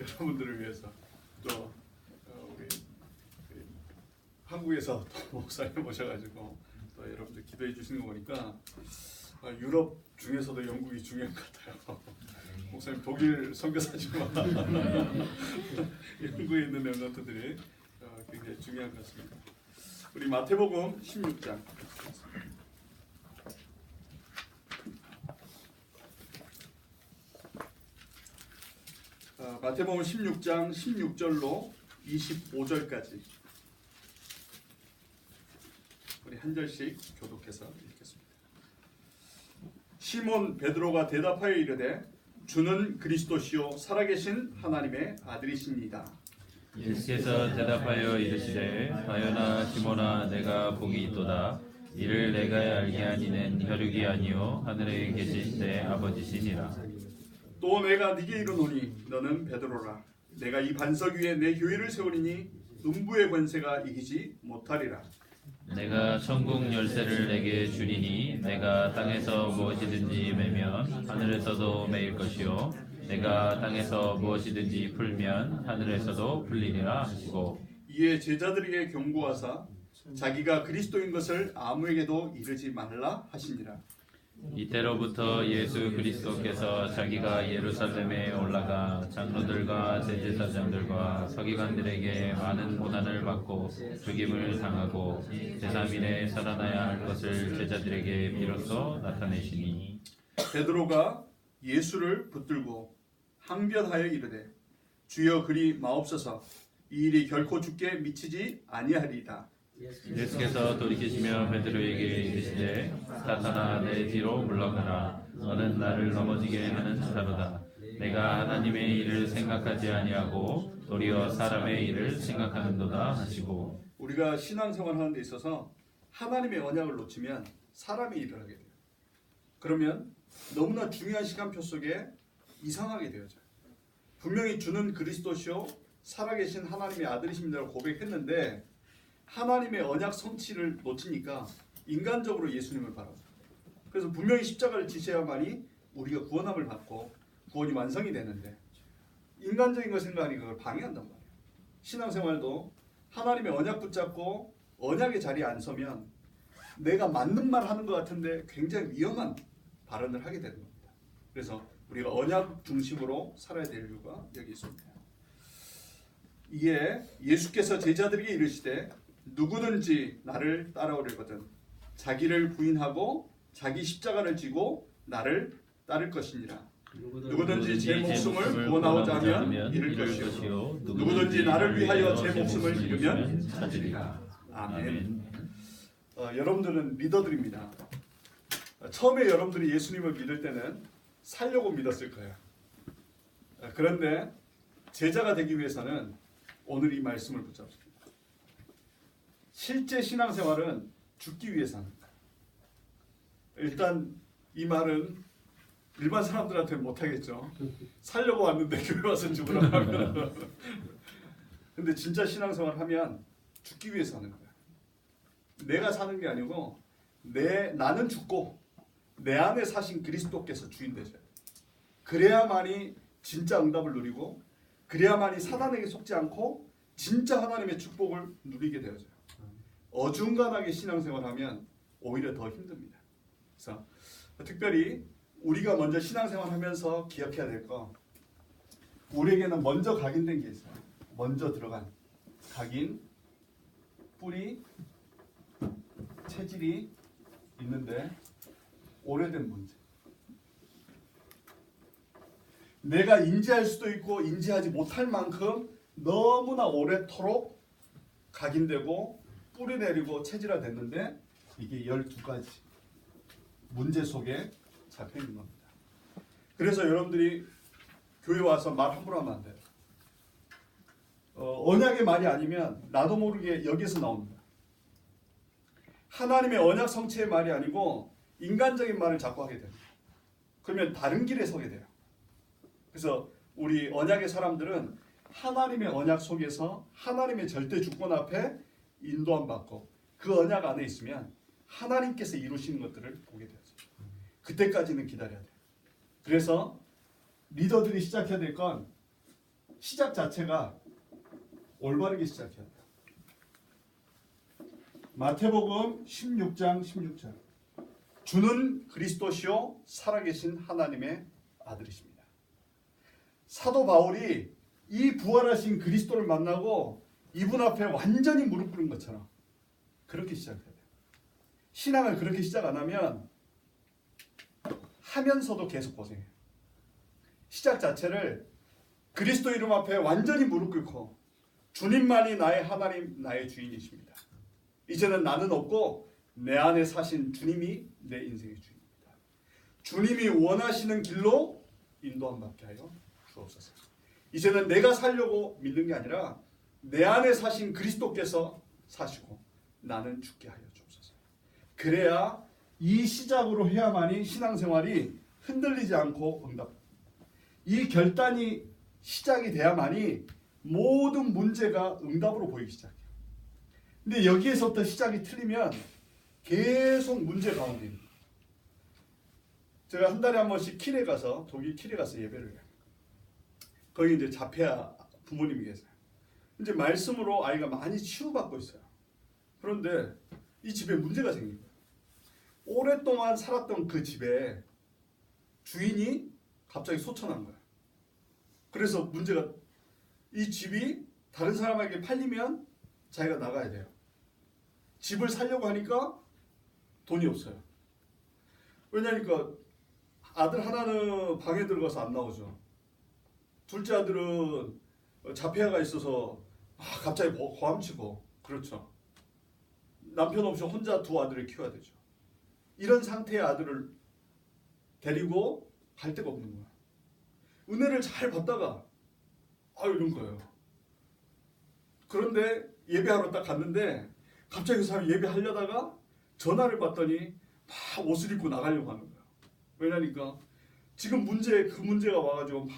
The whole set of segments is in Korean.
여러분들을 위해서 또 우리 한국에서 또 목사님 오셔가지고 또 여러분들 기도해 주시는 거 보니까 유럽 중에서도 영국이 중요한 것 같아요. 목사님 독일 선교사지만 영국에 있는 렘넌트들이 굉장히 중요한 것 같습니다. 우리 마태복음 16장 마태복음 16장 16절로 25절까지 우리 한 절씩 교독해서 읽겠습니다. 시몬 베드로가 대답하여 이르되 주는 그리스도시요 살아계신 하나님의 아들이십니다. 예수께서 대답하여 이르시되 바요나 시몬아 내가 복이 있도다. 이를 내가 알게 하니는 혈육이 아니요 하늘에 계신 내 아버지시니라. 또 내가 네게 이르노니 너는 베드로라. 내가 이 반석 위에 내 교회를 세우리니 음부의 권세가 이기지 못하리라. 내가 천국 열쇠를 내게 주리니 내가 땅에서 무엇이든지 매면 하늘에서도 매일 것이요 내가 땅에서 무엇이든지 풀면 하늘에서도 풀리리라 하시고 이에 제자들에게 경고하사 자기가 그리스도인 것을 아무에게도 이르지 말라 하시니라. 이때로부터 예수 그리스도께서 자기가 예루살렘에 올라가 장로들과 대제사장들과 서기관들에게 많은 고난을 받고 죽임을 당하고 제3일에 살아나야 할 것을 제자들에게 비로소 나타내시니 베드로가 예수를 붙들고 항변하여 이르되 주여 그리 마옵소서 이 일이 결코 주께 미치지 아니하리이다. 예수께서 돌이키시며 베드로에게 이르시되 사탄아 내 뒤로 물러가라. 너는 나를 넘어지게 하는 자로다. 내가 하나님의 일을 생각하지 아니하고 도리어 사람의 일을 생각하는도다 하시고 우리가 신앙생활 하는 데 있어서 하나님의 언약을 놓치면 사람의 일을 하게 돼요. 그러면 너무나 중요한 시간표 속에 이상하게 되어져요. 분명히 주는 그리스도시요 살아계신 하나님의 아들이십니다라고 고백했는데 하나님의 언약 성취를 놓치니까 인간적으로 예수님을 바라봐요. 그래서 분명히 십자가를 지셔야만이 우리가 구원함을 받고 구원이 완성이 되는데 인간적인 걸 생각하니 그걸 방해한단 말이에요. 신앙생활도 하나님의 언약 붙잡고 언약의 자리에 안 서면 내가 맞는 말 하는 것 같은데 굉장히 위험한 발언을 하게 되는 겁니다. 그래서 우리가 언약 중심으로 살아야 될 이유가 여기 있습니다. 이에 예수께서 제자들에게 이르시되 누구든지 나를 따라오려거든 자기를 부인하고 자기 십자가를 지고 나를 따를 것이니라. 누구든지 제 목숨을 구원하고자 하면 잃을 것이요 누구든지 나를 위하여 제 목숨을 잃으면 찾으리라. 아멘. 여러분들은 리더들입니다. 처음에 여러분들이 예수님을 믿을 때는 살려고 믿었을 거예요. 그런데 제자가 되기 위해서는 오늘 이 말씀을 붙잡습니다. 실제 신앙생활은 죽기 위해서 합니다. 일단 이 말은 일반 사람들한테는 못하겠죠. 살려고 왔는데 교회 와서 죽으라고 하면. 근데 진짜 신앙생활 하면 죽기 위해서 하는 거야. 내가 사는 게 아니고 나는 죽고 내 안에 사신 그리스도께서 주인 되셔요. 그래야만이 진짜 응답을 누리고 그래야만이 사단에게 속지 않고 진짜 하나님의 축복을 누리게 되어져요. 어중간하게 신앙생활하면 오히려 더 힘듭니다. 그래서 특별히 우리가 먼저 신앙생활하면서 기억해야 될 거, 우리에게는 먼저 각인된 게 있어요. 먼저 들어간 각인, 뿌리, 체질이 있는데 오래된 문제. 내가 인지할 수도 있고 인지하지 못할 만큼 너무나 오래도록 각인되고 뿌리 내리고 체질화됐는데 이게 12가지 문제 속에 잡혀있는 겁니다. 그래서 여러분들이 교회 와서 말 함부로 하면 안 돼요. 언약의 말이 아니면 나도 모르게 여기서 나옵니다. 하나님의 언약 성취의 말이 아니고 인간적인 말을 자꾸 하게 됩니다. 그러면 다른 길에 서게 돼요. 그래서 우리 언약의 사람들은 하나님의 언약 속에서 하나님의 절대 주권 앞에 인도함 받고 그 언약 안에 있으면 하나님께서 이루시는 것들을 보게 되어요. 그때까지는 기다려야 돼요. 그래서 리더들이 시작해야 될 건 시작 자체가 올바르게 시작해야 돼요. 마태복음 16장 16절. 주는 그리스도시요 살아계신 하나님의 아들이십니다. 사도 바울이 이 부활하신 그리스도를 만나고 이분 앞에 완전히 무릎 꿇은 것처럼 그렇게 시작해야 돼요. 신앙을 그렇게 시작 안 하면 하면서도 계속 고생해요. 시작 자체를 그리스도 이름 앞에 완전히 무릎 꿇고 주님만이 나의 하나님, 나의 주인이십니다. 이제는 나는 없고 내 안에 사신 주님이 내 인생의 주인입니다. 주님이 원하시는 길로 인도함 받게 하여 주옵소서. 이제는 내가 살려고 믿는 게 아니라 내 안에 사신 그리스도께서 사시고 나는 죽게 하여 주옵소서. 그래야 이 시작으로 해야만이 신앙생활이 흔들리지 않고 응답. 이 결단이 시작이 돼야만이 모든 문제가 응답으로 보이기 시작해요. 근데 여기에서부터 시작이 틀리면 계속 문제 가운데 있는 거예요. 제가 한 달에 한 번씩 킬에 가서 독일 킬에 가서 예배를 해요. 거기 이제 자폐아 부모님이 계세요. 이제 말씀으로 아이가 많이 치유받고 있어요. 그런데 이 집에 문제가 생긴 거예요. 오랫동안 살았던 그 집에 주인이 갑자기 소천한 거예요. 그래서 문제가 이 집이 다른 사람에게 팔리면 자기가 나가야 돼요. 집을 살려고 하니까 돈이 없어요. 왜냐니까 아들 하나는 방에 들어가서 안 나오죠. 둘째 아들은 자폐아가 있어서 갑자기 고함치고 그렇죠. 남편 없이 혼자 두 아들을 키워야 되죠. 이런 상태의 아들을 데리고 갈 데가 없는 거야. 은혜를 잘 받다가 이런 거예요. 그런데 예배하러 딱 갔는데 갑자기 그 사람이 예배하려다가 전화를 받더니 막 옷을 입고 나가려고 하는 거야. 왜냐니까 지금 그 문제가 와가지고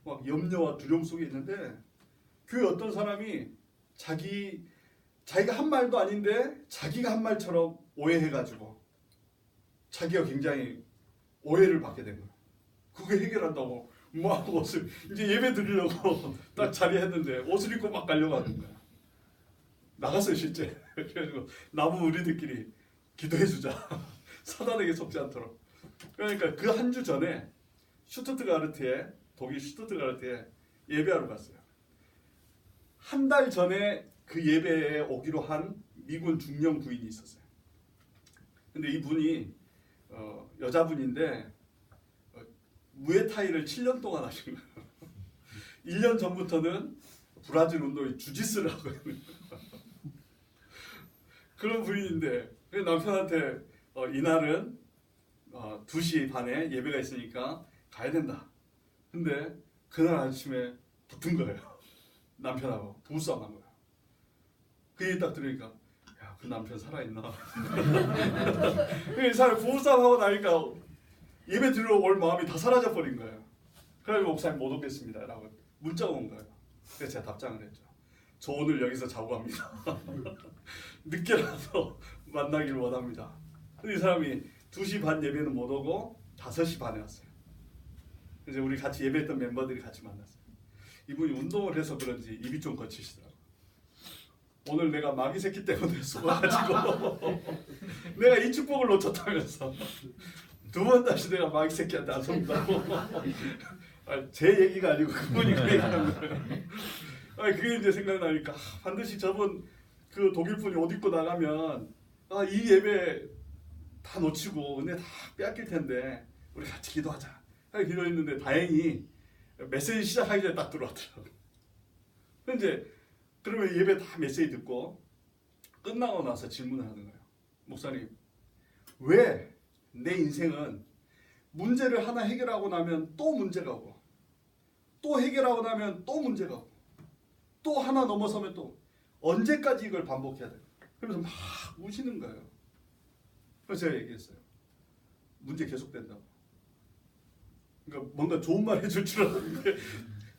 막 염려와 두려움 속에 있는데 교회 어떤 사람이 자기가 한 말도 아닌데 자기가 한 말처럼 오해해가지고 자기가 굉장히 오해를 받게 된 거야. 그게 해결한다고 막 옷을 이제 예배 드리려고 딱 자리했는데 옷을 입고 막 가려고 하는 거야. 나갔어요 실제. 그래가지고 나무 우리들끼리 기도해주자. 사단에게 속지 않도록. 그러니까 그 한 주 전에 독일 슈투트가르트에 예배하러 갔어요. 한 달 전에 그 예배에 오기로 한 미군 중령 부인이 있었어요. 근데 이분이 여자분인데 무에타이를 7년 동안 하신 거예요. 1년 전부터는 브라질 운동에 주짓수를 하고 있는 거예요. 그런 분인데 남편한테 이날은 2시 반에 예배가 있으니까 가야 된다. 근데 그날 아침에 붙은 거예요. 남편하고 부부싸움 한 거예요. 그 얘기 딱 들으니까 야, 그 남편 살아있나? 이 사람 부부싸움 하고 나니까 예배 드리러 올 마음이 다 사라져 버린 거예요. 그래서 목사님 못 오겠습니다 라고 문자가 온 거예요. 그래서 제가 답장을 했죠. 저 오늘 여기서 자고 갑니다. 늦게라도 만나길 원합니다. 근데 이 사람이 2시 반 예배는 못 오고 5시 반에 왔어요. 이제 우리 같이 예배했던 멤버들이 같이 만났어요. 이분이 운동을 해서 그런지 입이 좀 거치시더라고요. 오늘 내가 마귀 새끼 때문에 숨어가지고 내가 이 축복을 놓쳤다면서 2번 다시 내가 마귀 새끼한테 안 속는다고. 제 얘기가 아니고 그분이 그 얘기하는 거예요. 그게 이제 생각나니까 반드시 저분 그 독일 분이 옷 입고 나가면 이 예배 다 놓치고 은혜 다 빼앗길 텐데 우리 같이 기도하자. 기도했는데 다행히 메시지 시작하기 전에 딱 들어왔더라고요. 이제 그러면 예배 다 메시지 듣고 끝나고 나서 질문을 하는 거예요. 목사님, 왜 내 인생은 문제를 하나 해결하고 나면 또 문제가 오고 또 해결하고 나면 또 문제가 오고 또 하나 넘어서면 또 언제까지 이걸 반복해야 돼요? 그러면서 막 우시는 거예요. 그래서 제가 얘기했어요. 문제 계속된다고. 그러니까 뭔가 좋은 말 해줄 줄 알았는데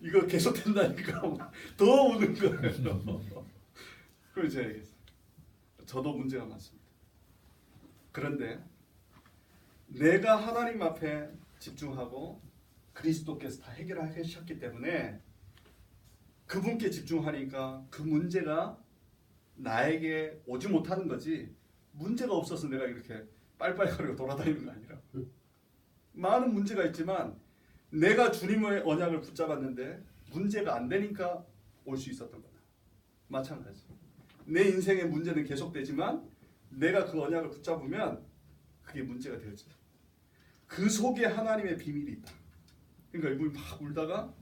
이거 계속된다니까 더 우는 거예요. 그래서 제가 얘기했어요. 저도 문제가 많습니다. 그런데 내가 하나님 앞에 집중하고 그리스도께서 다 해결하셨기 때문에 그분께 집중하니까 그 문제가 나에게 오지 못하는 거지, 문제가 없어서 내가 이렇게 빨빨거리고 돌아다니는 거 아니라, 많은 문제가 있지만 내가 주님의 언약을 붙잡았는데 문제가 안 되니까 올 수 있었던 거다. 마찬가지. 내 인생의 문제는 계속되지만 내가 그 언약을 붙잡으면 그게 문제가 되었지. 그 속에 하나님의 비밀이 있다. 그러니까 이분이 막 울다가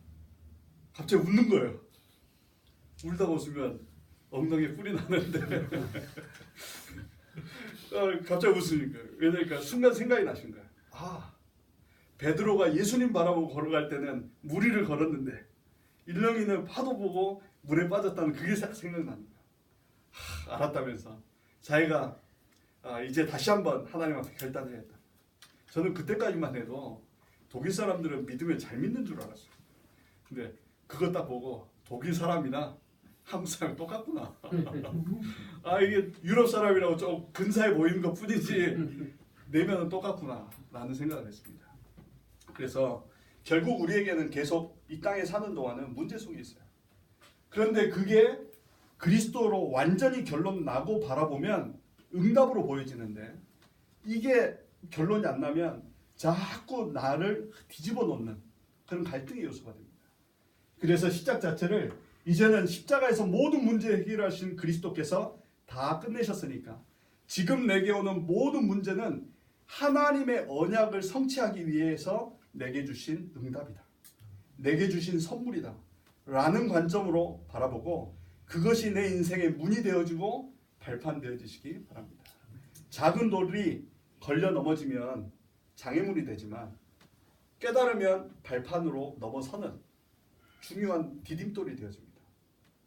갑자기 웃는 거예요. 울다가 웃으면 엉덩이에 뿔이 나는데 갑자기 웃으니까. 왜냐니까 순간 생각이 나신 거야. 아, 베드로가 예수님 바라보고 걸어갈 때는 무리를 걸었는데 일렁이는 파도 보고 물에 빠졌다는 그게 생각나는 거야. 알았다면서 자기가 이제 다시 한번 하나님 앞에 결단해야겠다. 저는 그때까지만 해도 독일 사람들은 믿으면 잘 믿는 줄 알았어요. 근데 그거 딱 보고 독일 사람이나 한국 사람이 똑같구나. 이게 유럽 사람이라고 좀 근사해 보이는 것 뿐이지 내면은 똑같구나 라는 생각을 했습니다. 그래서 결국 우리에게는 계속 이 땅에 사는 동안은 문제 속에 있어요. 그런데 그게 그리스도로 완전히 결론 나고 바라보면 응답으로 보여지는데, 이게 결론이 안 나면 자꾸 나를 뒤집어 놓는 그런 갈등의 요소가 됩니다. 그래서 시작 자체를 이제는 십자가에서 모든 문제 해결하신 그리스도께서 다 끝내셨으니까 지금 내게 오는 모든 문제는 하나님의 언약을 성취하기 위해서 내게 주신 응답이다. 내게 주신 선물이다. 라는 관점으로 바라보고 그것이 내 인생의 문이 되어지고 발판 되어지시기 바랍니다. 작은 돌이 걸려 넘어지면 장애물이 되지만 깨달으면 발판으로 넘어서는 중요한 디딤돌이 되어집니다.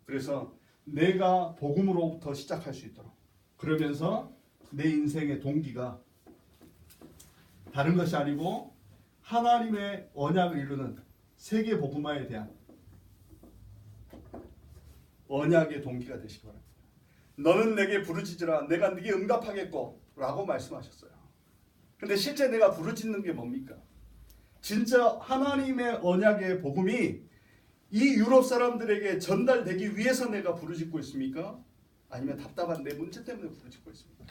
그래서 내가 복음으로부터 시작할 수 있도록, 그러면서 내 인생의 동기가 다른 것이 아니고 하나님의 언약을 이루는 세계 복음화에 대한 언약의 동기가 되시기 바랍니다. 너는 내게 부르짖으라 내가 네게 응답하겠고 라고 말씀하셨어요. 근데 실제 내가 부르짖는 게 뭡니까? 진짜 하나님의 언약의 복음이 이 유럽 사람들에게 전달되기 위해서 내가 부르짖고 있습니까? 아니면 답답한 내 문제 때문에 부르짖고 있습니까?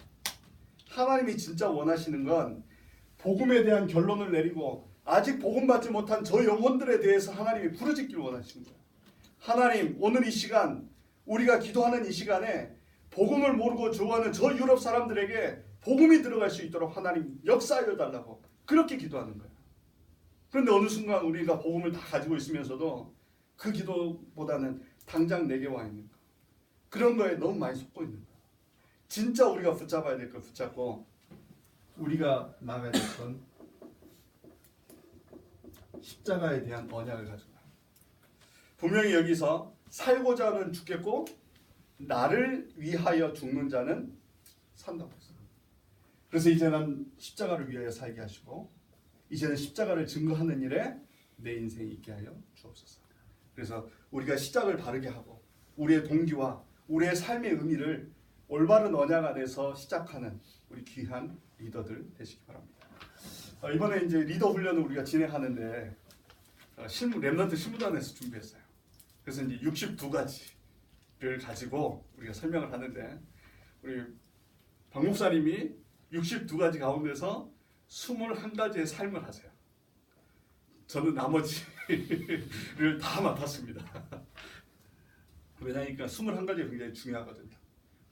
하나님이 진짜 원하시는 건 복음에 대한 결론을 내리고 아직 복음 받지 못한 저 영혼들에 대해서 하나님이 부르짖기를 원하시는 거예요. 하나님, 오늘 이 시간 우리가 기도하는 이 시간에 복음을 모르고 좋아하는 저 유럽 사람들에게 복음이 들어갈 수 있도록 하나님 역사하여 달라고 그렇게 기도하는 거예요. 그런데 어느 순간 우리가 복음을 다 가지고 있으면서도 그 기도보다는 당장 내게 와 있는 거, 그런 거에 너무 많이 속고 있는 거예요. 진짜 우리가 붙잡아야 될 걸 붙잡고 우리가 나가야 될 건 십자가에 대한 언약을 가지고 가요. 분명히 여기서 살고자 하는 죽겠고 나를 위하여 죽는 자는 산다고 했어요. 그래서 이제는 십자가를 위하여 살게 하시고 이제는 십자가를 증거하는 일에 내 인생이 있게 하여 주옵소서. 그래서 우리가 시작을 바르게 하고 우리의 동기와 우리의 삶의 의미를 올바른 언약 안에서 시작하는 우리 귀한 리더들 되시기 바랍니다. 이번에 이제 리더 훈련을 우리가 진행하는데 렘넌트 실무단에서 준비했어요. 그래서 이제 62가지를 가지고 우리가 설명을 하는데 우리 박 목사님이 62가지 가운데서 21가지의 삶을 하세요. 저는 나머지를 다 맡았습니다. 왜냐니까 21가지가 굉장히 중요하거든요.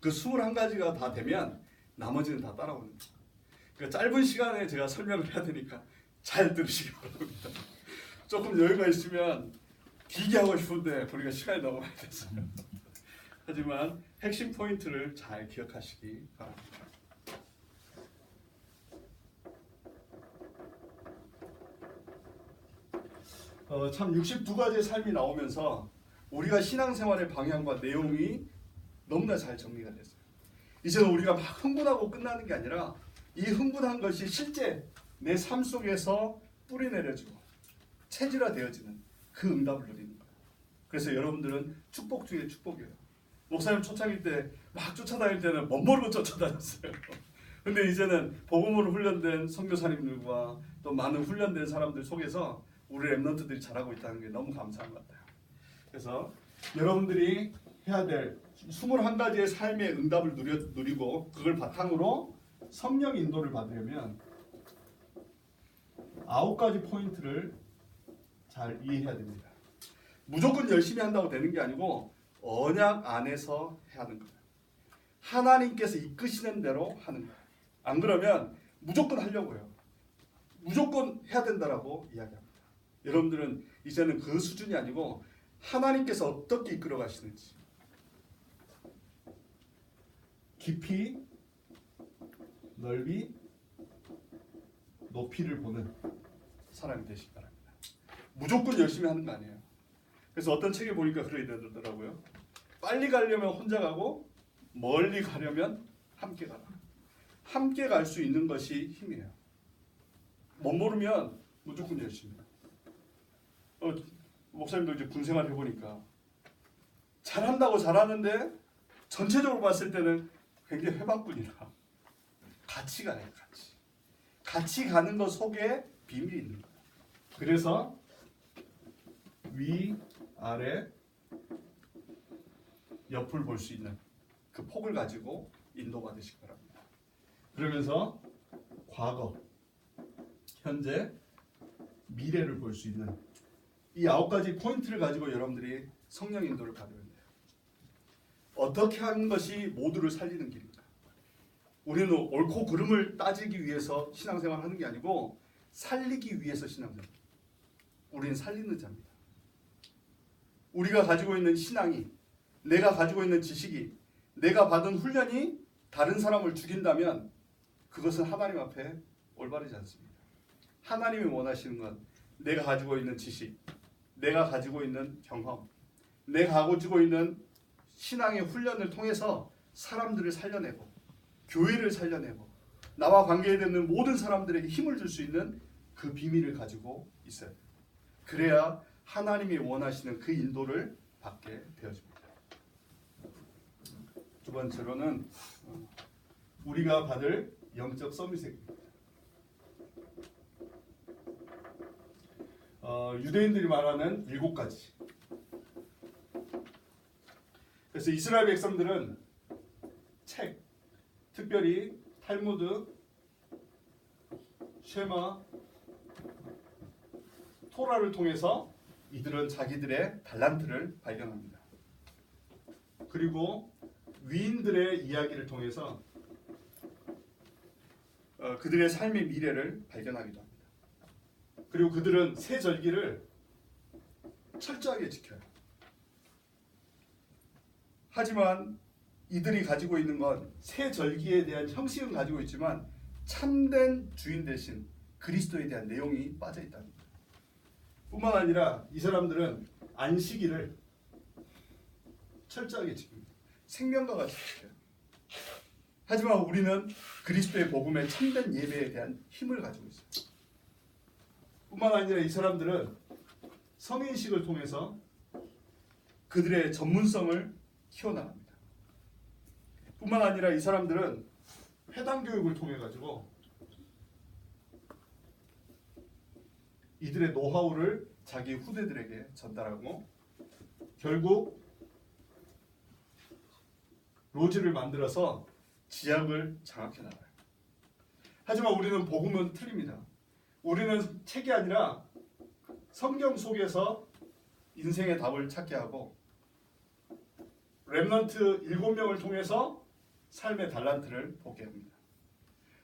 그 21가지가 다 되면 나머지는 다 따라오는 거예요. 그러니까 짧은 시간에 제가 설명을 해야 되니까 잘 들으시기 바랍니다. 조금 여유가 있으면 길게 하고 싶은데 우리가 시간이 너무 많이 됐어요. 하지만 핵심 포인트를 잘 기억하시기 바랍니다. 참 62가지의 삶이 나오면서 우리가 신앙생활의 방향과 내용이 너무나 잘 정리가 됐어요. 이제는 우리가 막 흥분하고 끝나는 게 아니라 이 흥분한 것이 실제 내 삶 속에서 뿌리 내려지고 체질화되어지는 그 응답을 누리는 거예요. 그래서 여러분들은 축복 중에 축복이에요. 목사님 초창기 때 막 쫓아다닐 때는 멋모르고 쫓아다녔어요. 근데 이제는 복음으로 훈련된 선교사님들과 또 많은 훈련된 사람들 속에서 우리 렘넌트들이 잘하고 있다는 게 너무 감사한 것 같아요. 그래서 여러분들이 해야 될 21가지의 삶의 응답을 누리고 그걸 바탕으로 성령 인도를 받으려면 9가지 포인트를 잘 이해해야 됩니다. 무조건 열심히 한다고 되는 게 아니고 언약 안에서 해야 하는 거예요. 하나님께서 이끄시는 대로 하는 거예요. 안 그러면 무조건 하려고요. 무조건 해야 된다라고 이야기합니다. 여러분들은 이제는 그 수준이 아니고 하나님께서 어떻게 이끌어 가시는지 깊이, 넓이, 높이를 보는 사람이 되시기 바랍니다. 무조건 열심히 하는 거 아니에요. 그래서 어떤 책에 보니까 그러게 되더라고요. 빨리 가려면 혼자 가고 멀리 가려면 함께 가라. 함께 갈 수 있는 것이 힘이에요. 못 모르면 무조건 열심히 해요. 목사님도 이제 군 생활 해보니까 잘한다고 잘하는데 전체적으로 봤을 때는 굉장히 회방꾼이라 같이 가요. 같이 가는 것 속에 비밀이 있는 거예요. 그래서 위, 아래, 옆을 볼 수 있는 그 폭을 가지고 인도받으시기 바랍니다. 그러면서 과거, 현재, 미래를 볼 수 있는 이 9가지 포인트를 가지고 여러분들이 성령 인도를 받으면 돼요. 어떻게 하는 것이 모두를 살리는 길입니다. 우리는 옳고 그름을 따지기 위해서 신앙생활을 하는 게 아니고 살리기 위해서 신앙생활. 우리는 살리는 자입니다. 우리가 가지고 있는 신앙이, 내가 가지고 있는 지식이, 내가 받은 훈련이 다른 사람을 죽인다면 그것은 하나님 앞에 올바르지 않습니다. 하나님이 원하시는 건 내가 가지고 있는 지식, 내가 가지고 있는 경험, 내가 가지고 있는 신앙의 훈련을 통해서 사람들을 살려내고 교회를 살려내고 나와 관계되는 모든 사람들에게 힘을 줄 수 있는 그 비밀을 가지고 있어야 돼요. 그래야 하나님이 원하시는 그 인도를 받게 되어집니다. 두 번째로는 우리가 받을 영적 서밋입니다. 유대인들이 말하는 7가지. 그래서 이스라엘 백성들은 책, 특별히 탈무드, 쉐마, 토라를 통해서 이들은 자기들의 달란트를 발견합니다. 그리고 위인들의 이야기를 통해서 그들의 삶의 미래를 발견하기도 합니다. 그리고 그들은 새 절기를 철저하게 지켜요. 하지만 이들이 가지고 있는 건 새 절기에 대한 형식은 가지고 있지만 참된 주인 대신 그리스도에 대한 내용이 빠져 있답니다. 뿐만 아니라 이 사람들은 안식일을 철저하게 지킵니다. 생명과 같이 지켜요. 하지만 우리는 그리스도의 복음의 참된 예배에 대한 힘을 가지고 있어요. 뿐만 아니라 이 사람들은 성인식을 통해서 그들의 전문성을 키워나갑니다. 뿐만 아니라 이 사람들은 회당 교육을 통해 가지고 이들의 노하우를 자기 후대들에게 전달하고 결국 로즈를 만들어서 지약을 장악해 나가요. 하지만 우리는 복음은 틀립니다. 우리는 책이 아니라 성경 속에서 인생의 답을 찾게 하고 렘넌트 7명을 통해서 삶의 달란트를 보게 합니다.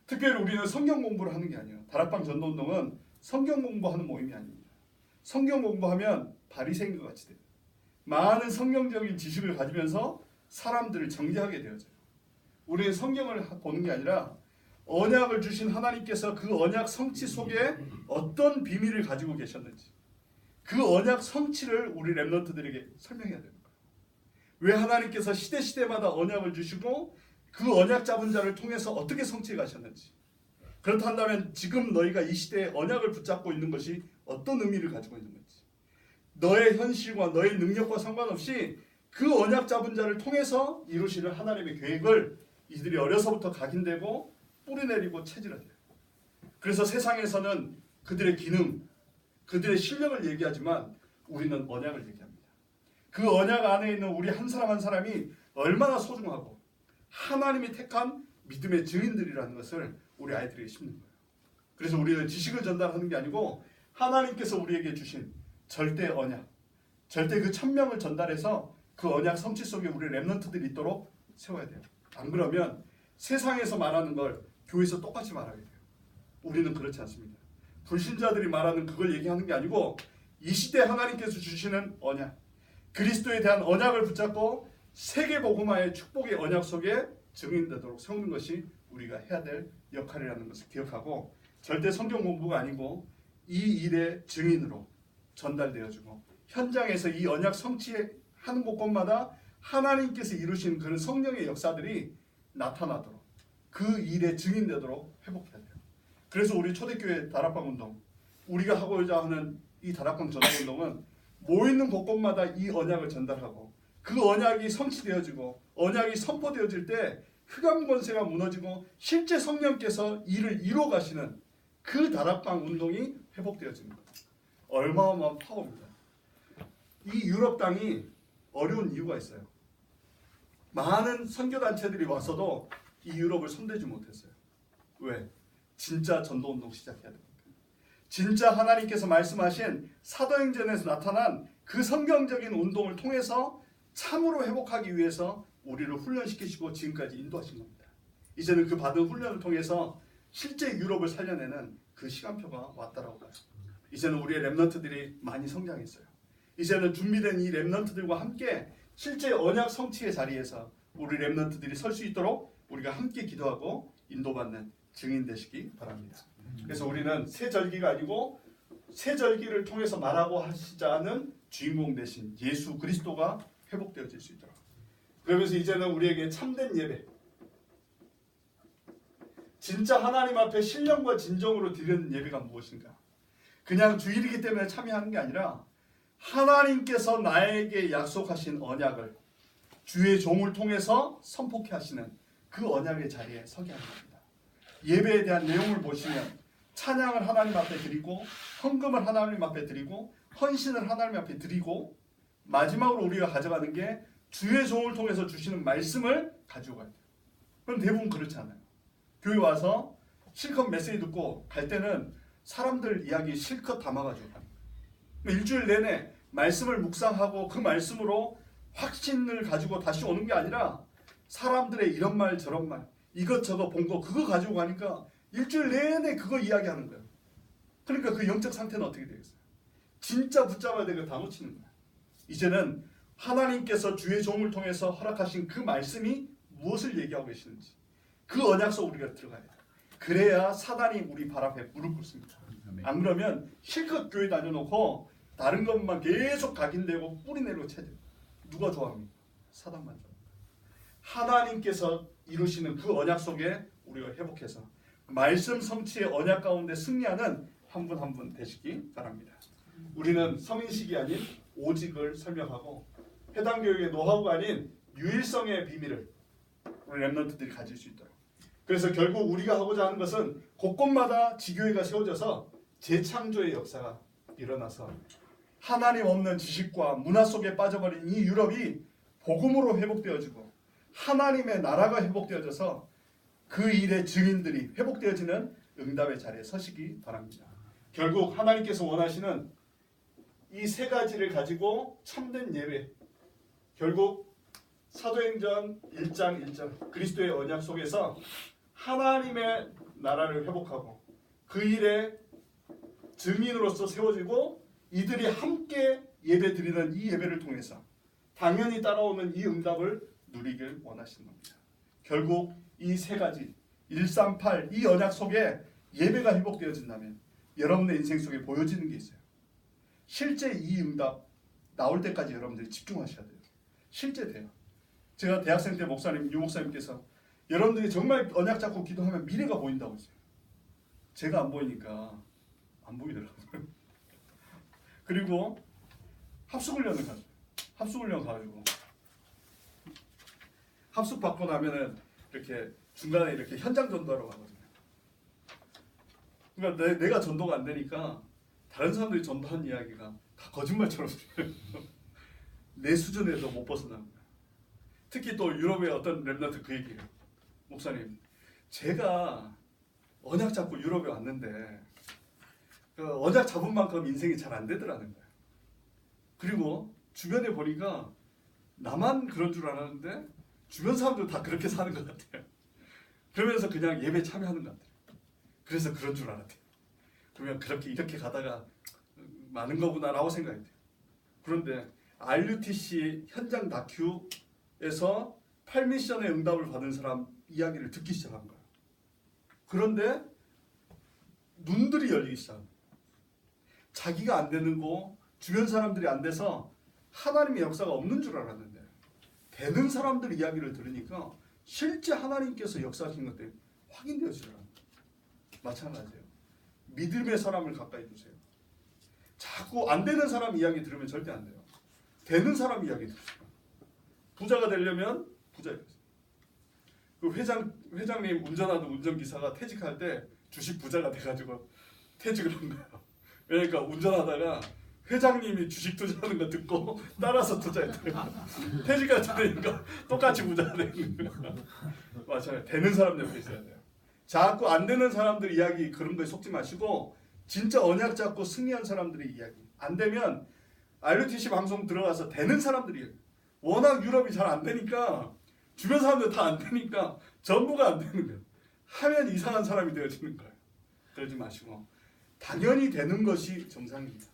특별히 우리는 성경 공부를 하는 게 아니에요. 다락방 전도운동은 성경 공부하는 모임이 아닙니다. 성경 공부하면 바리새인과 같이 돼요. 많은 성경적인 지식을 가지면서 사람들을 정죄하게 되어져요. 우리는 성경을 보는 게 아니라 언약을 주신 하나님께서 그 언약 성취 속에 어떤 비밀을 가지고 계셨는지 그 언약 성취를 우리 렘넌트들에게 설명해야 되는 거예요. 왜 하나님께서 시대마다 언약을 주시고 그 언약 잡은 자를 통해서 어떻게 성취해 가셨는지, 그렇다면 지금 너희가 이 시대에 언약을 붙잡고 있는 것이 어떤 의미를 가지고 있는 건지, 너의 현실과 너의 능력과 상관없이 그 언약 잡은 자를 통해서 이루시는 하나님의 계획을 이들이 어려서부터 각인되고 뿌리내리고 체질화돼요. 그래서 세상에서는 그들의 기능, 그들의 실력을 얘기하지만 우리는 언약을 얘기합니다. 그 언약 안에 있는 우리 한 사람 한 사람이 얼마나 소중하고 하나님이 택한 믿음의 증인들이라는 것을 우리 아이들에게 심는 거예요. 그래서 우리는 지식을 전달하는 게 아니고 하나님께서 우리에게 주신 절대 언약, 절대 그 천명을 전달해서 그 언약 성취 속에 우리 렘넌트들이 있도록 세워야 돼요. 안 그러면 세상에서 말하는 걸 교회에서 똑같이 말하게 돼요. 우리는 그렇지 않습니다. 불신자들이 말하는 그걸 얘기하는 게 아니고 이 시대 하나님께서 주시는 언약, 그리스도에 대한 언약을 붙잡고 세계 복음화의 축복의 언약 속에 증인되도록 세우는 것이 우리가 해야 될 역할이라는 것을 기억하고, 절대 성경 공부가 아니고 이 일의 증인으로 전달되어지고 현장에서 이 언약 성취하는 곳곳마다 하나님께서 이루신 그런 성령의 역사들이 나타나도록 그 일의 증인되도록 회복해야 돼요. 그래서 우리 초대교회 다락방 운동, 우리가 하고자 하는 이 다락방 전도 운동은 모이는 곳곳마다 이 언약을 전달하고 그 언약이 성취되어지고 언약이 선포되어질 때 흑암 권세가 무너지고 실제 성령께서 일을 이루어 가시는 그 다락방 운동이 회복되어지는 거예요. 어마어마한 파워입니다. 이 유럽 땅이 어려운 이유가 있어요. 많은 선교단체들이 와서도 이 유럽을 손대지 못했어요. 왜? 진짜 전도운동 시작해야 됩니다. 진짜 하나님께서 말씀하신 사도행전에서 나타난 그 성경적인 운동을 통해서 참으로 회복하기 위해서 우리를 훈련시키시고 지금까지 인도하신 겁니다. 이제는 그 받은 훈련을 통해서 실제 유럽을 살려내는 그 시간표가 왔다라고 봐요. 이제는 우리의 렘넌트들이 많이 성장했어요. 이제는 준비된 이 렘넌트들과 함께 실제 언약 성취의 자리에서 우리 렘넌트들이 설 수 있도록 우리가 함께 기도하고 인도받는 증인 되시기 바랍니다. 그래서 우리는 새 절기가 아니고 새 절기를 통해서 말하고 하시자는 주인공 되신 예수 그리스도가 회복되어질 수 있도록. 그러면서 이제는 우리에게 참된 예배, 진짜 하나님 앞에 신령과 진정으로 드리는 예배가 무엇인가? 그냥 주일이기 때문에 참여하는 게 아니라 하나님께서 나에게 약속하신 언약을 주의 종을 통해서 선포케 하시는 그 언약의 자리에 서게 하는 겁니다. 예배에 대한 내용을 보시면 찬양을 하나님 앞에 드리고 헌금을 하나님 앞에 드리고 헌신을 하나님 앞에 드리고 마지막으로 우리가 가져가는 게 주의 종을 통해서 주시는 말씀을 가지고 가야 돼요. 그럼 대부분 그렇지 않아요. 교회 와서 실컷 메시지 듣고 갈 때는 사람들 이야기 실컷 담아가지고 가는 거예요. 일주일 내내 말씀을 묵상하고 그 말씀으로 확신을 가지고 다시 오는 게 아니라 사람들의 이런 말 저런 말 이것저것 본 거 그거 가지고 가니까 일주일 내내 그거 이야기하는 거예요. 그러니까 그 영적 상태는 어떻게 되겠어요? 진짜 붙잡아야 되고 다 놓치는 거예요. 이제는 하나님께서 주의 종을 통해서 허락하신 그 말씀이 무엇을 얘기하고 계시는지 그 언약 속 우리가 들어가야 돼요. 그래야 사단이 우리 발 앞에 무릎 꿇습니다. 안 그러면 실컷 교회 다녀놓고 다른 것만 계속 각인되고 뿌리내고 채돼. 누가 좋아합니까? 사단만 좋아합니다. 하나님께서 이루시는 그 언약 속에 우리가 회복해서 말씀 성취의 언약 가운데 승리하는 한 분 한 분 되시기 바랍니다. 우리는 성인식이 아닌 오직을 설명하고 회당교육의 노하우가 아닌 유일성의 비밀을 우리 렘넌트들이 가질 수 있도록. 그래서 결국 우리가 하고자 하는 것은 곳곳마다 지교회가 세워져서 재창조의 역사가 일어나서 하나님 없는 지식과 문화 속에 빠져버린 이 유럽이 복음으로 회복되어지고 하나님의 나라가 회복되어져서 그 일의 증인들이 회복되어지는 응답의 자리에 서시기 바랍니다. 결국 하나님께서 원하시는 이 세 가지를 가지고 참된 예배, 결국 사도행전 1장 1절 그리스도의 언약 속에서 하나님의 나라를 회복하고 그 일의 증인으로서 세워지고 이들이 함께 예배 드리는 이 예배를 통해서 당연히 따라오는 이 응답을 누리길 원하시는 겁니다. 결국 이 세 가지 138 이 언약 속에 예배가 회복되어진다면 여러분의 인생 속에 보여지는 게 있어요. 실제 이 응답 나올 때까지 여러분들이 집중하셔야 돼요. 실제 돼요. 제가 대학생 때 목사님, 유 목사님께서 여러분들이 정말 언약 잡고 기도하면 미래가 보인다고 했어요. 제가 안 보이니까 안 보이더라고요. 그리고 합숙훈련을 갔어요. 합숙훈련 가가지고 합숙 받고 나면은 이렇게 중간에 이렇게 현장 전도하러 가거든요. 그러니까 내가 전도가 안 되니까 다른 사람들이 전도한 이야기가 다 거짓말처럼 들려요. 내 수준에도 못 벗어나는 거예요. 특히 또 유럽의 어떤 렘넌트 그 얘기예요. 목사님, 제가 언약 잡고 유럽에 왔는데 그 언약 잡은 만큼 인생이 잘 안 되더라는 거예요. 그리고 주변에 보니까 나만 그런 줄 알았는데 주변 사람들 다 그렇게 사는 것 같아요. 그러면서 그냥 예배 참여하는 것 같아요. 그래서 그런 줄 알았대요. 그러면 그렇게 이렇게 가다가 많은 거구나라고 생각이 돼요. 그런데 RUTC 현장 다큐에서 8미션의 응답을 받은 사람 이야기를 듣기 시작한 거예요. 그런데 눈들이 열리기 시작한 거예요. 자기가 안 되는 거, 주변 사람들이 안 돼서 하나님의 역사가 없는 줄 알았는데 되는 사람들 이야기를 들으니까 실제 하나님께서 역사하신 것들이 확인되어지더라고요. 마찬가지예요. 믿음의 사람을 가까이 두세요. 자꾸 안 되는 사람 이야기 들으면 절대 안 돼요. 되는 사람 이야기 들으세요. 부자가 되려면 부자예요. 그 회장님 운전하던 운전기사가 퇴직할 때 주식 부자가 돼가지고 퇴직을 한 거예요. 그러니까 운전하다가 회장님이 주식 투자하는 거 듣고 따라서 투자했대요. 퇴직하지 되니까 똑같이 부자가 되는 거예요. 맞아요. 되는 사람 옆에 있어야 돼요. 자꾸 안 되는 사람들 이야기 그런 거에 속지 마시고 진짜 언약 잡고 승리한 사람들의 이야기. 안 되면 RUTC 방송 들어가서 되는 사람들이 워낙 유럽이 잘 안 되니까 주변 사람들 다 안 되니까 전부가 안 되는 거예요. 하면 이상한 사람이 되어지는 거예요. 그러지 마시고 당연히 되는 것이 정상입니다.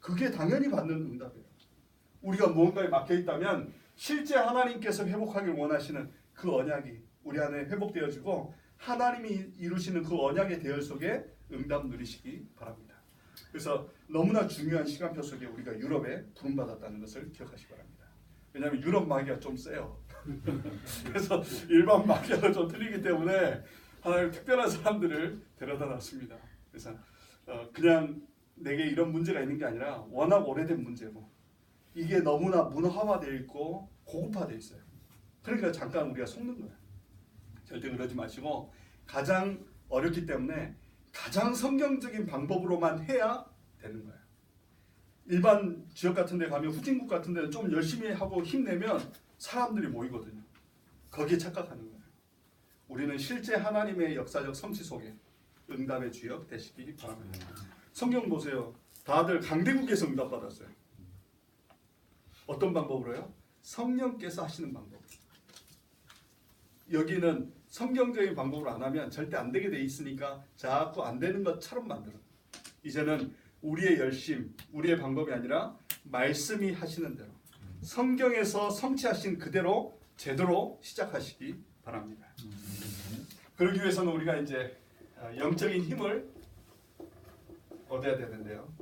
그게 당연히 받는 응답이에요. 우리가 무언가에 막혀 있다면 실제 하나님께서 회복하길 원하시는 그 언약이 우리 안에 회복되어지고 하나님이 이루시는 그 언약의 대열 속에 응답 누리시기 바랍니다. 그래서 너무나 중요한 시간표 속에 우리가 유럽에 부름받았다는 것을 기억하시기 바랍니다. 왜냐하면 유럽 마귀가 좀 세요. 그래서 일반 마귀가 좀 틀리기 때문에 하나님 특별한 사람들을 데려다 놨습니다. 그래서 그냥 내게 이런 문제가 있는 게 아니라 워낙 오래된 문제고 이게 너무나 문화화되어 있고 고급화되어 있어요. 그러니까 잠깐 우리가 속는 거예요. 절대 그러지 마시고 가장 어렵기 때문에 가장 성경적인 방법으로만 해야 되는 거예요. 일반 지역 같은 데 가면 후진국 같은 데는 좀 열심히 하고 힘내면 사람들이 모이거든요. 거기에 착각하는 거예요. 우리는 실제 하나님의 역사적 성취 속에 응답의 주역 되시기 바랍니다. 성경 보세요. 다들 강대국에서 응답 받았어요. 어떤 방법으로요? 성령께서 하시는 방법. 여기는 성경적인 방법으로 안 하면 절대 안 되게 돼 있으니까 자꾸 안 되는 것처럼 만들어요. 이제는 우리의 열심, 우리의 방법이 아니라 말씀이 하시는 대로 성경에서 성취하신 그대로 제대로 시작하시기 바랍니다. 그러기 위해서는 우리가 이제 영적인 힘을 얻어야 되는데요.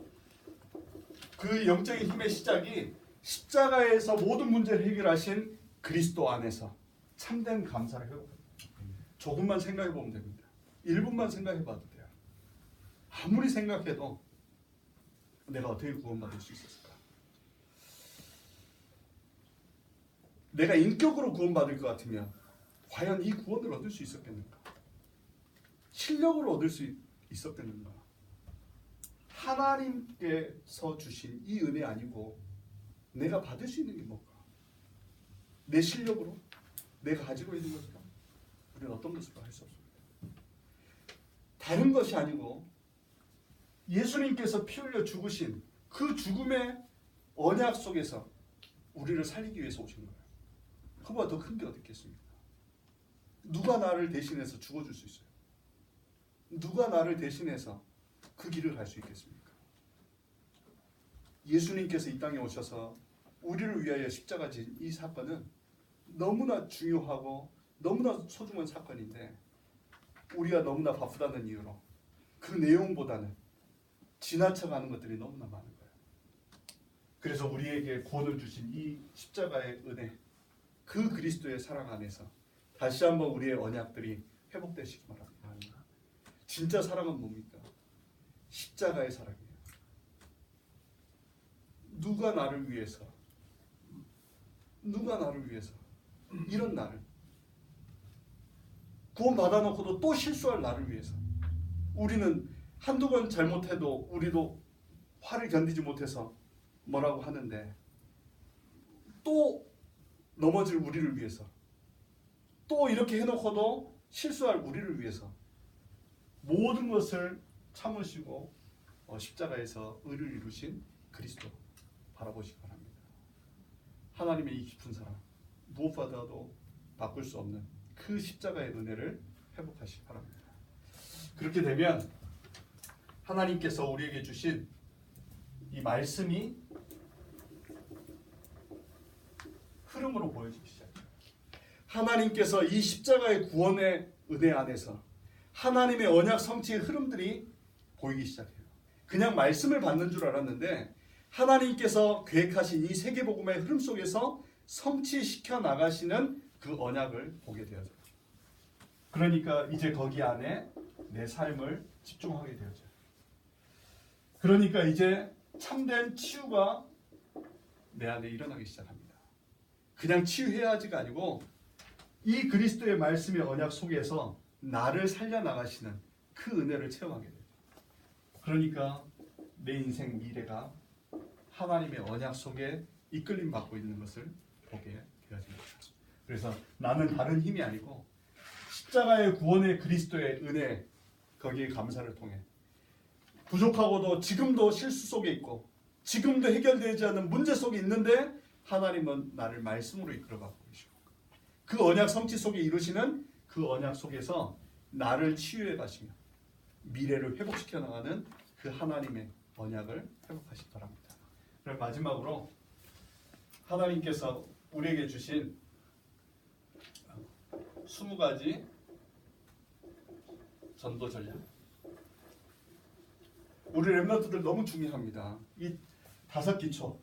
그 영적인 힘의 시작이 십자가에서 모든 문제를 해결하신 그리스도 안에서 참된 감사를 회복합니다. 조금만 생각해 보면 됩니다. 1분만 생각해 봐도 돼요. 아무리 생각해도 내가 어떻게 구원받을 수 있었을까? 내가 인격으로 구원받을 것 같으면 과연 이 구원을 얻을 수 있었겠는가? 실력으로 얻을 수 있었겠는가? 하나님께서 주신 이 은혜 아니고 내가 받을 수 있는 게 뭘까? 내 실력으로? 내가 가지고 있는 것으로? 우리는 어떤 것으로 할 수 없습니다. 다른 것이 아니고 예수님께서 피 흘려 죽으신 그 죽음의 언약 속에서 우리를 살리기 위해서 오신 거예요. 그보다 더 큰 게 어디 있겠습니까? 누가 나를 대신해서 죽어줄 수 있어요? 누가 나를 대신해서 그 길을 갈 수 있겠습니까? 예수님께서 이 땅에 오셔서 우리를 위하여 십자가 진 이 사건은 너무나 중요하고 너무나 소중한 사건인데 우리가 너무나 바쁘다는 이유로 그 내용보다는 지나쳐가는 것들이 너무나 많은 거예요. 그래서 우리에게 구원을 주신 이 십자가의 은혜, 그 그리스도의 사랑 안에서 다시 한번 우리의 언약들이 회복되시기 바랍니다. 진짜 사랑은 뭡니까? 십자가의 사랑이에요. 누가 나를 위해서 이런 나를 구원 받아놓고도 또 실수할 나를 위해서 우리는 한두 번 잘못해도 우리도 화를 견디지 못해서 뭐라고 하는데 또 넘어질 우리를 위해서, 또 이렇게 해놓고도 실수할 우리를 위해서 모든 것을 참으시고 십자가에서 의를 이루신 그리스도 바라보시기 바랍니다. 하나님의 이 깊은 사랑, 무엇보다도 바꿀 수 없는 그 십자가의 은혜를 회복하시기 바랍니다. 그렇게 되면 하나님께서 우리에게 주신 이 말씀이 흐름으로 보여지기 시작해요. 하나님께서 이 십자가의 구원의 은혜 안에서 하나님의 언약 성취의 흐름들이 보이기 시작해요. 그냥 말씀을 받는 줄 알았는데 하나님께서 계획하신 이 세계복음의 흐름 속에서 성취시켜 나가시는 그 언약을 보게 되어져요. 그러니까 이제 거기 안에 내 삶을 집중하게 되어져요. 그러니까 이제 참된 치유가 내 안에 일어나기 시작합니다. 그냥 치유해야 하지가 아니고 이 그리스도의 말씀의 언약 속에서 나를 살려나가시는 그 은혜를 체험하게 돼요. 그러니까 내 인생 미래가 하나님의 언약 속에 이끌림 받고 있는 것을 보게 되어집니다. 그래서 나는 다른 힘이 아니고 십자가의 구원의 그리스도의 은혜, 거기에 감사를 통해 부족하고도 지금도 실수 속에 있고 지금도 해결되지 않는 문제 속에 있는데 하나님은 나를 말씀으로 이끌어가고 계시고 그 언약 성취 속에 이루시는 그 언약 속에서 나를 치유해 가시며 미래를 회복시켜 나가는 그 하나님의 언약을 회복하시기 바랍니다. 그럼 마지막으로 하나님께서 우리에게 주신 20가지 전도 전략. 우리 렘넌트들 너무 중요합니다. 이 5기초.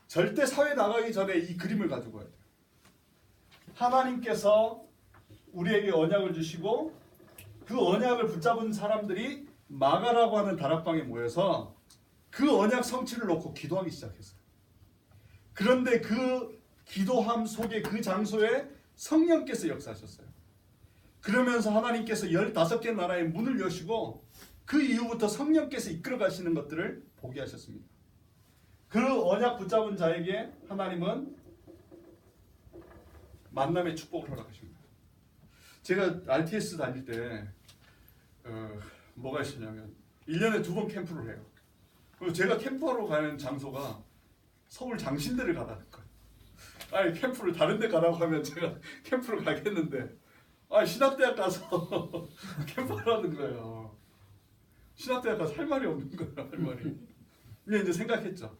절대 사회 나가기 전에 이 그림을 가지고 와야 돼요. 하나님께서 우리에게 언약을 주시고 그 언약을 붙잡은 사람들이 마가라고 하는 다락방에 모여서 그 언약 성취를 놓고 기도하기 시작했어요. 그런데 그 기도함 속에 그 장소에 성령께서 역사하셨어요. 그러면서 하나님께서 15개 나라의 문을 여시고 그 이후부터 성령께서 이끌어 가시는 것들을 보게 하셨습니다. 그 언약 붙잡은 자에게 하나님은 만남의 축복을 허락하십니다. 제가 RTS 다닐 때 뭐가 있었냐면 1년에 2번 캠프를 해요. 그리고 제가 캠프하러 가는 장소가 서울 장신대를 가라는 거예요. 아니 캠프를 다른 데 가라고 하면 제가 캠프를 가겠는데 신학대학 가서 캠프하라는 거예요. 신학대학 가서 할 말이 없는 거예요. 할 말이. 근데 이제 생각했죠.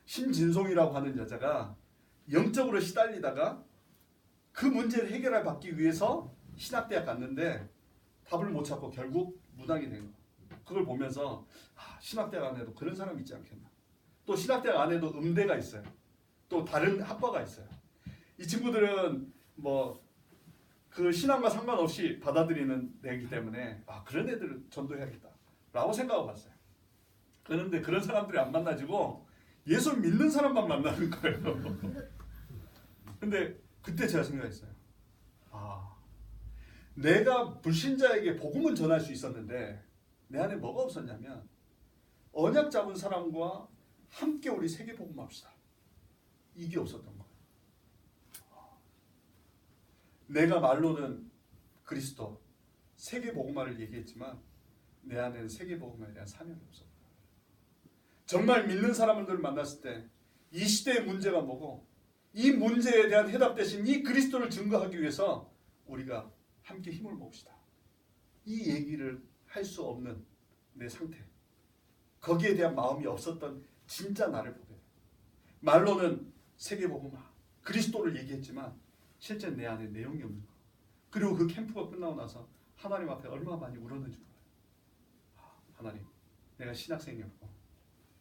신진송이라고 하는 여자가 영적으로 시달리다가 그 문제를 해결해 받기 위해서 신학대학 갔는데 답을 못 찾고 결국 무당이 된 거예요. 그걸 보면서 신학대학 안에도 그런 사람이 있지 않겠나. 또 신학대학 안에도 음대가 있어요. 또 다른 학과가 있어요. 이 친구들은 그 신앙과 상관없이 받아들이는 애이기 때문에 그런 애들을 전도해야겠다라고 생각하고 봤어요. 그런데 그런 사람들이 안 만나지고 예수 믿는 사람만 만나는 거예요. 근데 그때 제가 생각했어요. 내가 불신자에게 복음은 전할 수 있었는데 내 안에 뭐가 없었냐면 언약 잡은 사람과 함께 우리 세계 복음합시다. 이게 없었던 거예요. 내가 말로는 그리스도 세계 복음화를 얘기했지만 내 안에는 세계 복음화에 대한 사명이 없었어요. 정말 믿는 사람들을 만났을 때 이 시대의 문제가 뭐고 이 문제에 대한 해답 대신 이 그리스도를 증거하기 위해서 우리가 함께 힘을 모읍시다. 이 얘기를 할 수 없는 내 상태, 거기에 대한 마음이 없었던 진짜 나를 보게 돼요. 말로는 세계복음화, 그리스도를 얘기했지만 실제 내 안에 내용이 없는 거. 그리고 그 캠프가 끝나고 나서 하나님 앞에 얼마나 많이 울었는지 몰라요. 하나님, 내가 신학생이었고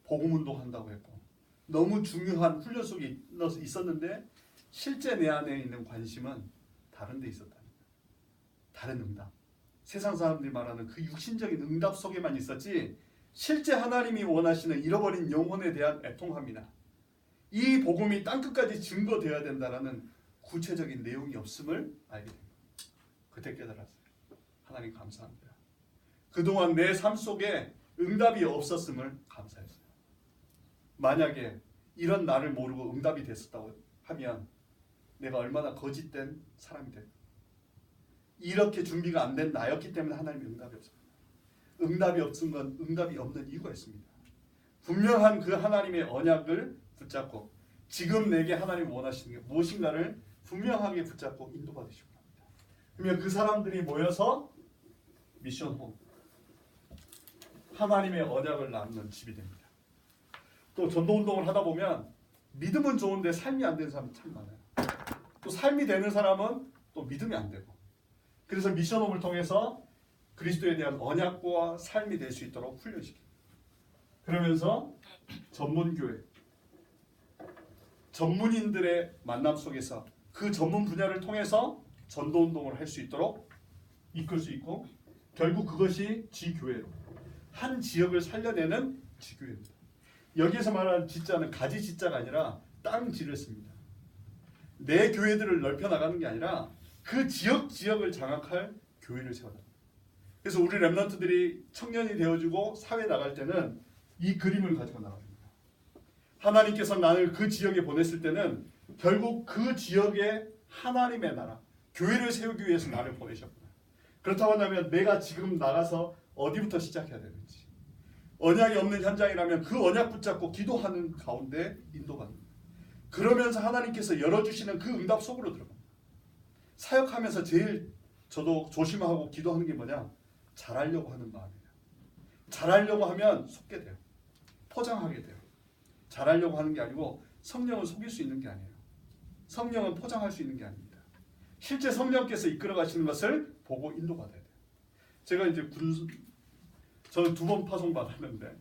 복음운동 한다고 했고 너무 중요한 훈련 속에 있었는데 실제 내 안에 있는 관심은 다른 데 있었다는 거예요. 다른 응답. 세상 사람들이 말하는 그 육신적인 응답 속에만 있었지 실제 하나님이 원하시는 잃어버린 영혼에 대한 애통함이나 이 복음이 땅끝까지 증거되어야 된다는 구체적인 내용이 없음을 알게 됩니다. 그때 깨달았어요. 하나님 감사합니다. 그동안 내 삶 속에 응답이 없었음을 감사했어요. 만약에 이런 나를 모르고 응답이 됐었다고 하면 내가 얼마나 거짓된 사람이 될까? 이렇게 준비가 안 된 나였기 때문에 하나님의 응답이 없습니다. 응답이 없은 건 응답이 없는 이유가 있습니다. 분명한 그 하나님의 언약을 붙잡고 지금 내게 하나님 원하시는 게 무엇인가를 분명하게 붙잡고 인도받으시고 합니다. 그러면 그 사람들이 모여서 미션홈, 하나님의 언약을 나누는 집이 됩니다. 또 전도운동을 하다 보면 믿음은 좋은데 삶이 안 되는 사람이 참 많아요. 또 삶이 되는 사람은 또 믿음이 안 되고, 그래서 미션홈을 통해서 그리스도에 대한 언약과 삶이 될 수 있도록 훈련시킵니다. 그러면서 전문교회, 전문인들의 만남 속에서 그 전문 분야를 통해서 전도운동을 할 수 있도록 이끌 수 있고, 결국 그것이 지교회로 한 지역을 살려내는 지교회입니다. 여기에서 말하는 지자는 가지 지자가 아니라 땅지를 씁니다. 내 교회들을 넓혀 나가는 게 아니라 그 지역을 장악할 교회를 세워라. 그래서 우리 렘넌트들이 청년이 되어주고 사회 나갈 때는 이 그림을 가지고 나갑니다. 하나님께서 나를 그 지역에 보냈을 때는 결국 그 지역에 하나님의 나라, 교회를 세우기 위해서 나를 보내셨구나. 그렇다고 한다면 내가 지금 나가서 어디부터 시작해야 되는지, 언약이 없는 현장이라면 그 언약 붙잡고 기도하는 가운데 인도받는, 그러면서 하나님께서 열어주시는 그 응답 속으로 들어갑니다. 사역하면서 제일 저도 조심하고 기도하는 게 뭐냐? 잘하려고 하는 마음이에요. 잘하려고 하면 속게 돼요. 포장하게 돼요. 잘하려고 하는 게 아니고 성령은 속일 수 있는 게 아니에요. 성령은 포장할 수 있는 게 아닙니다. 실제 성령께서 이끌어 가시는 것을 보고 인도받아야 돼요. 제가 이제 저는 2번 파송 받았는데,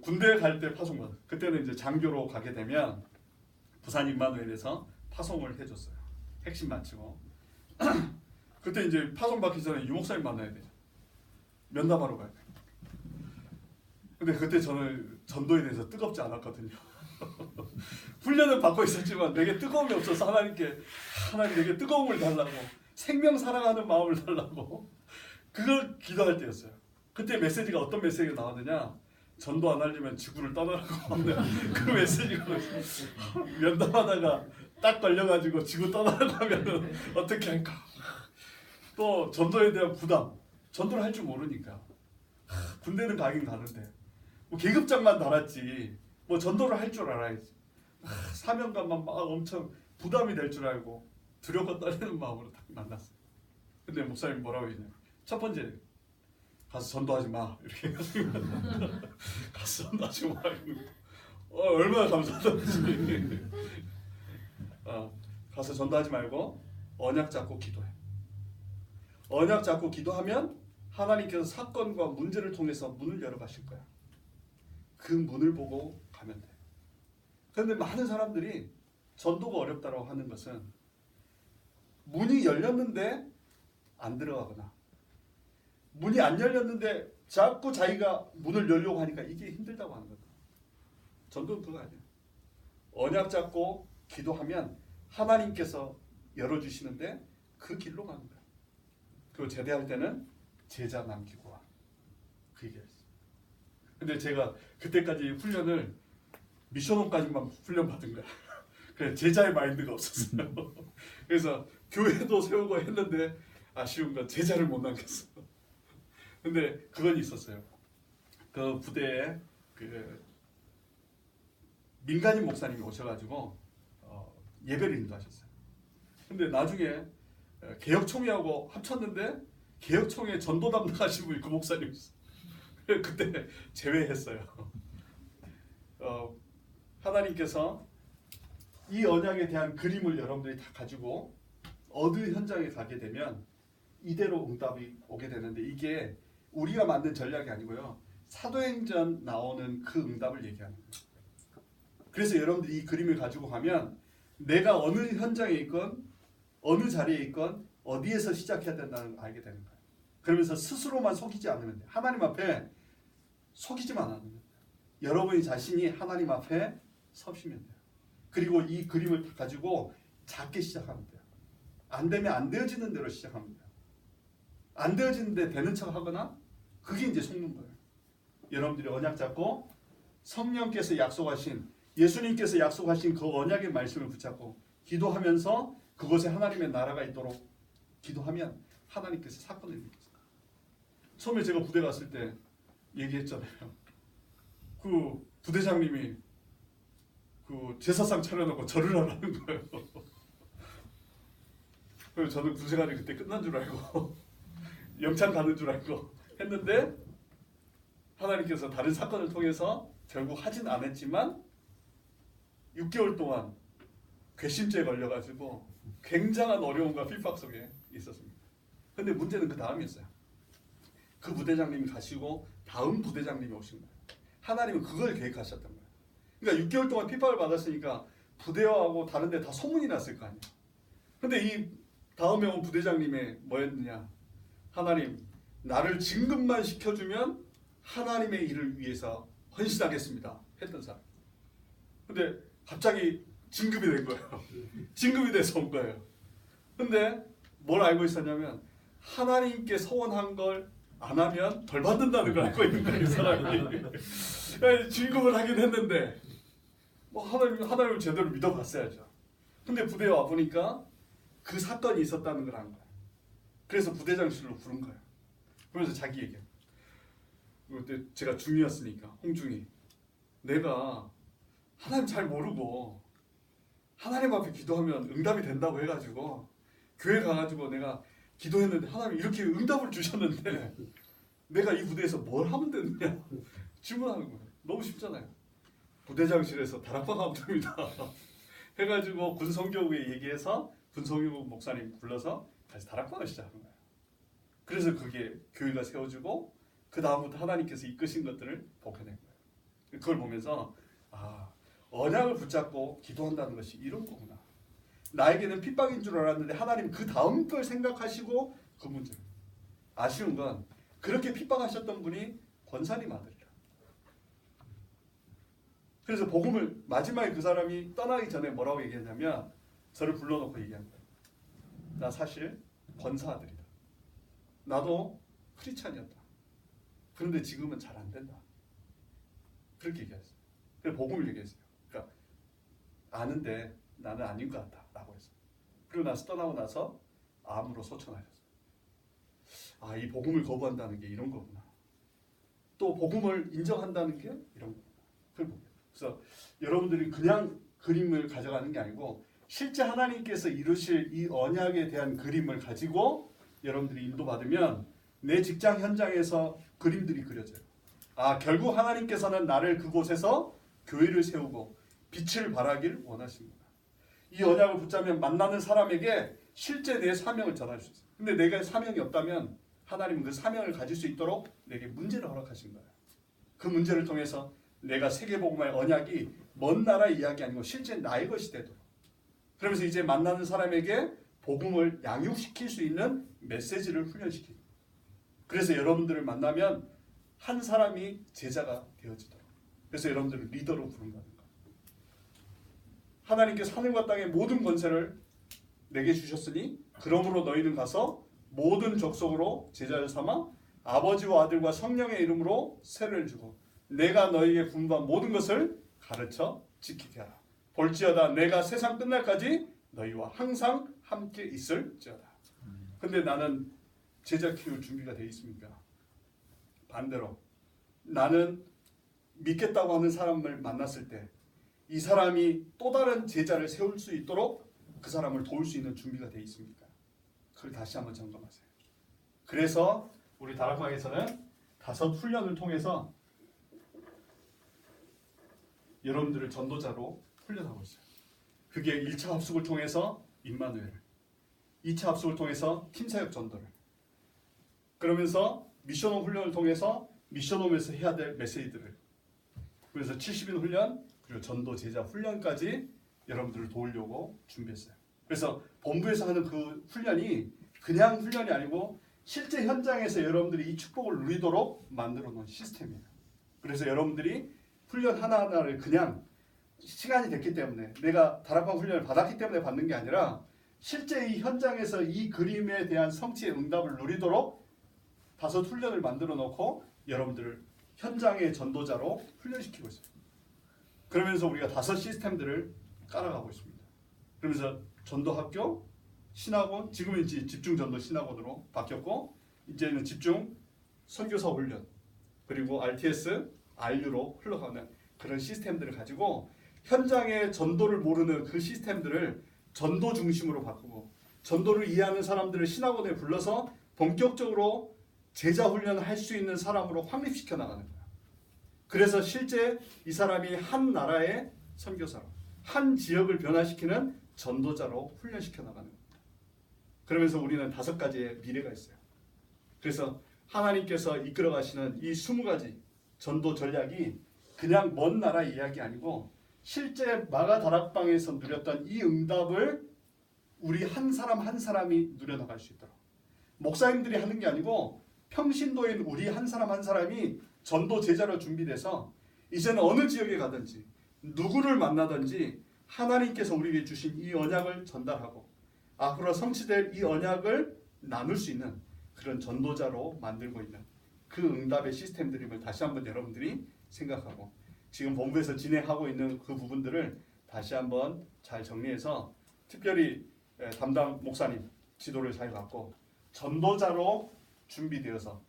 군대 갈 때 파송 받았어요. 그때는 이제 장교로 가게 되면 부산 임마누엘에서 파송을 해줬어요. 핵심 마치고. 그때 이제 파송 받기 전에 유목사님 만나야 돼요. 면담하러 가야 돼요. 근데 그때 저는 전도에 대해서 뜨겁지 않았거든요. 훈련을 받고 있었지만 내게 뜨거움이 없어서 하나님 내게 뜨거움을 달라고, 생명 사랑하는 마음을 달라고 그걸 기도할 때였어요. 그때 메시지가 어떤 메시지가 나왔느냐? 전도 안 하려면 지구를 떠나라고 하는 그 메시지가 면담하다가 딱 걸려가지고 지구 떠나라고 하면 어떻게 할까? 또 전도에 대한 부담, 전도를 할 줄 모르니까. 군대는 가긴 가는데 뭐 계급장만 달았지 뭐 전도를 할 줄 알아야지. 사명감만 막 엄청 부담이 될 줄 알고 두렵고 떨리는 마음으로 딱 만났어요. 근데 목사님 뭐라고 했냐면, 첫 번째, 가서 전도하지 마, 이렇게 해가지고 가서 전도하지 마. 얼마나 감사하던지. 가서 전도하지 말고 언약 잡고 기도해. 언약 잡고 기도하면 하나님께서 사건과 문제를 통해서 문을 열어 가실 거야. 그 문을 보고 가면 돼. 그런데 많은 사람들이 전도가 어렵다고 하는 것은 문이 열렸는데 안 들어가거나, 문이 안 열렸는데 자꾸 자기가 문을 열려고 하니까 이게 힘들다고 하는 거다. 전도는 그거 아니에요. 언약 잡고 기도하면 하나님께서 열어주시는데 그 길로 가는 거야. 그리고 제대할 때는 제자 남기고 와. 그 얘기였어요. 근데 제가 그때까지 훈련을 미션홈까지만 훈련 받은 거야. 그래서 제자의 마인드가 없었어요. 그래서 교회도 세우고 했는데 아쉬운 건 제자를 못 남겼어. 근데 그건 있었어요. 그 부대에 그 민간인 목사님이 오셔가지고 예배를 인도하셨어요. 근데 나중에 개혁총회하고 합쳤는데 개혁총회 전도 담당하신 분이 그 목사님이었어요. 그때 제외했어요. 하나님께서 이 언약에 대한 그림을 여러분들이 다 가지고 어느 현장에 가게 되면 이대로 응답이 오게 되는데, 이게 우리가 만든 전략이 아니고요. 사도행전 나오는 그 응답을 얘기하는 거예요. 그래서 여러분들이 이 그림을 가지고 가면 내가 어느 현장에 있건 어느 자리에 있건 어디에서 시작해야 된다는 걸 알게 되는 거예요. 그러면서 스스로만 속이지 않으면 돼요. 하나님 앞에 속이지만 않으면 돼요. 여러분이 자신이 하나님 앞에 서시면 돼요. 그리고 이 그림을 가지고 작게 시작하면 돼요. 안 되면 안 되어지는 대로 시작하면 돼요. 안 되어지는데 되는 척 하거나, 그게 이제 속는 거예요. 여러분들이 언약 잡고 성령께서 약속하신 예수님께서 약속하신 그 언약의 말씀을 붙잡고 기도하면서 그곳에 하나님의 나라가 있도록 기도하면 하나님께서 사건을 일으키세요. 처음에 제가 부대 갔을 때 얘기했잖아요. 그 부대장님이 그 제사상 차려놓고 절을 하라는 거예요. 그래서 저는 군생활이 그때 끝난 줄 알고 영창 가는 줄 알고 했는데 하나님께서 다른 사건을 통해서 결국 하진 않았지만 6개월 동안 괘씸죄에 걸려가지고 굉장한 어려움과 핍박 속에 있었습니다. 근데 문제는 그 다음이었어요. 그 부대장님이 가시고 다음 부대장님이 오신 거예요. 하나님은 그걸 계획하셨던 거예요. 그러니까 6개월 동안 핍박을 받았으니까 부대와하고 다른 데 다 소문이 났을 거 아니에요. 근데 이 다음에 온 부대장님의 뭐였느냐? 하나님, 나를 진급만 시켜주면 하나님의 일을 위해서 헌신하겠습니다. 했던 사람. 근데 갑자기 진급이 된 거예요. 진급이 돼서 온 거예요. 근데 뭘 알고 있었냐면 하나님께 서원한 걸 안 하면 벌 받는다는 걸 알고 있는 거예요. 이 사람이. 진급을 하긴 했는데 뭐 하나님을 제대로 믿어봤어야죠. 근데 부대에 와 보니까 그 사건이 있었다는 걸 안 거예요. 그래서 부대장실로 부른 거예요. 그러면서 자기 얘기해요. 그때 제가 중이었으니까 홍중이 내가 하나님 잘 모르고 하나님 앞에 기도하면 응답이 된다고 해가지고 교회 가가지고 내가 기도했는데 하나님 이렇게 응답을 주셨는데 내가 이 부대에서 뭘 하면 되느냐 질문하는 거예요. 너무 쉽잖아요. 부대장실에서 다락방 하면 됩니다. 해가지고 군성교육에 얘기해서 군성교육 목사님 불러서 다시 다락방을 시작한 거예요. 그래서 그게 교회가 세워지고 그 다음부터 하나님께서 이끄신 것들을 복해낸 거예요. 그걸 보면서 언약을 붙잡고 기도한다는 것이 이런 거구나. 나에게는 핍박인 줄 알았는데 하나님 그 다음 걸 생각하시고 그 문제를. 아쉬운 건 그렇게 핍박하셨던 분이 권사님 아들이라. 그래서 복음을 마지막에 그 사람이 떠나기 전에 뭐라고 얘기했냐면 저를 불러놓고 얘기한 거예요. 나 사실 권사 아들이다. 나도 크리스찬이었다. 그런데 지금은 잘 안 된다. 그렇게 얘기했어요. 그래서 복음을 얘기했어요. 그러니까 아는데 나는 아닌 것 같다 라고 했어요. 그리고 나서 떠나고 나서 암으로 소천하셨어요. 이 복음을 거부한다는 게 이런 거구나. 또 복음을 인정한다는 게 이런 거구나. 그걸 보게. 그래서 여러분들이 그냥 그림을 가져가는 게 아니고 실제 하나님께서 이루실 이 언약에 대한 그림을 가지고 여러분들이 인도받으면 내 직장 현장에서 그림들이 그려져요. 결국 하나님께서는 나를 그곳에서 교회를 세우고 빛을 발하길 원하십니다. 이 언약을 붙잡으면 만나는 사람에게 실제 내 사명을 전할 수 있어요. 근데 내가 사명이 없다면 하나님은 그 사명을 가질 수 있도록 내게 문제를 허락하신 거예요. 그 문제를 통해서 내가 세계복음화의 언약이 먼 나라의 이야기 아니고 실제 나의 것이 되도록. 그러면서 이제 만나는 사람에게 복음을 양육시킬 수 있는 메시지를 훈련시키고. 그래서 여러분들을 만나면 한 사람이 제자가 되어지도록. 그래서 여러분들을 리더로 부른다는 거예요. 하나님께서 하늘과 땅의 모든 권세를 내게 주셨으니 그러므로 너희는 가서 모든 족속으로 제자를 삼아 아버지와 아들과 성령의 이름으로 세례를 주고 내가 너희에게 분부한 모든 것을 가르쳐 지키게 하라. 볼지어다 내가 세상 끝날까지 너희와 항상 함께 있을지어다. 근데 나는 제자 키울 준비가 되어 있습니까? 반대로 나는 믿겠다고 하는 사람을 만났을 때 이 사람이 또 다른 제자를 세울 수 있도록 그 사람을 도울 수 있는 준비가 되어 있습니까? 그걸 다시 한번 점검하세요. 그래서 우리 다락방에서는 5 훈련을 통해서 여러분들을 전도자로 훈련하고 있어요. 그게 1차 합숙을 통해서 임마누엘, 2차 합숙을 통해서 팀사역 전도를, 그러면서 미션홈 훈련을 통해서 미션홈에서 해야 될 메시지들을, 그래서 70인 훈련, 그리고 전도 제자 훈련까지 여러분들을 도우려고 준비했어요. 그래서 본부에서 하는 그 훈련이 그냥 훈련이 아니고 실제 현장에서 여러분들이 이 축복을 누리도록 만들어 놓은 시스템이에요. 그래서 여러분들이 훈련 하나하나를 그냥 시간이 됐기 때문에 내가 다락방 훈련을 받았기 때문에 받는 게 아니라 실제 이 현장에서 이 그림에 대한 성취의 응답을 누리도록 5 훈련을 만들어 놓고 여러분들을 현장의 전도자로 훈련시키고 있어요. 그러면서 우리가 5 시스템들을 깔아가고 있습니다. 그러면서 전도학교, 신학원, 지금은 이제 집중전도 신학원으로 바뀌었고 이제는 집중 선교사 훈련, 그리고 RTS, RU로 흘러가는 그런 시스템들을 가지고 현장의 전도를 모르는 그 시스템들을 전도 중심으로 바꾸고 전도를 이해하는 사람들을 신학원에 불러서 본격적으로 제자 훈련을 할 수 있는 사람으로 확립시켜 나가는 거야. 그래서 실제 이 사람이 한 나라의 선교사로, 한 지역을 변화시키는 전도자로 훈련시켜 나가는 겁니다. 그러면서 우리는 5가지의 미래가 있어요. 그래서 하나님께서 이끌어 가시는 이 20가지 전도 전략이 그냥 먼 나라 이야기 아니고 실제 마가 다락방에서 누렸던 이 응답을 우리 한 사람 한 사람이 누려나갈 수 있도록, 목사님들이 하는 게 아니고 평신도인 우리 한 사람 한 사람이 전도 제자로 준비돼서 이제는 어느 지역에 가든지 누구를 만나든지 하나님께서 우리에게 주신 이 언약을 전달하고 앞으로 성취될 이 언약을 나눌 수 있는 그런 전도자로 만들고 있는 그 응답의 시스템들임을 다시 한번 여러분들이 생각하고 지금 본부에서 진행하고 있는 그 부분들을 다시 한번 잘 정리해서 특별히 담당 목사님 지도를 잘 받고 전도자로 준비되어서